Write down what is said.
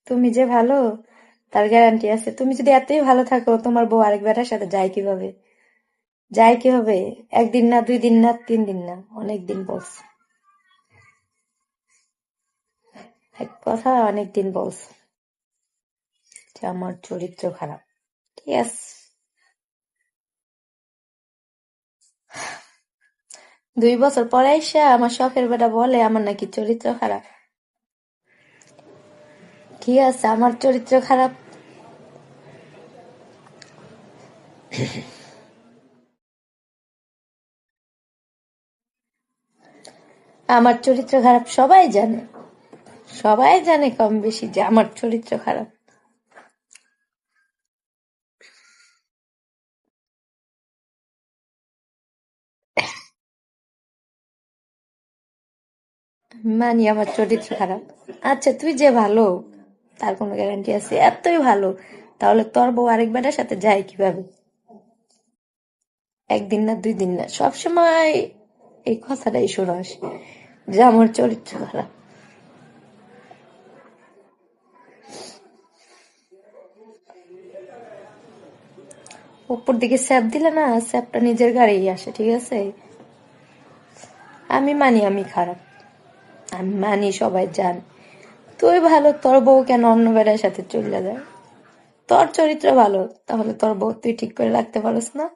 তুমি যে ভালো তার গ্যারান্টি আছে। তুমি যদি এতই ভালো থাকো, তোমার বউ আরেক বেটার সাথে যায় কিভাবে? যায় কিভাবে? একদিন না, 2 দিন না, 3 দিন না, অনেক দিন বলছে। এক কথা অনেক দিন বলছে যে আমার চরিত্র খারাপ। ঠিক আছে, 2 বছর পরে এসে আমার শখের বেটা বলে আমার নাকি চরিত্র খারাপ। ঠিক আছে, আমার চরিত্র খারাপ। আমার চরিত্র খারাপ সবাই জানে। সবাই জানে কম বেশি যে আমার চরিত্র খারাপ। মানি আমার চরিত্র খারাপ। আচ্ছা, তুই যে ভালো তার কোনো গ্যারান্টি আছে? এতই ভালো, তাহলে তোর বউ আরেক বেটার সাথে যায় কিভাবে? একদিন না, 2 দিন না, সবসময় এই কথাটাই শোনাস যে আমার চরিত্র খারাপ। উপর দিকে স্যাপ দিলে না, স্যাপটা নিজের গাড়িই আসে। ঠিক আছে, আমি মানি আমি খারাপ, আমি মানি, সবাই জান। তুই ভালো, তোর বউ কেন অন্য বেড়ার সাথে চলে যায়? তোর চরিত্র ভালো, তাহলে তোর বউ তুই ঠিক করে রাখতে পারস না?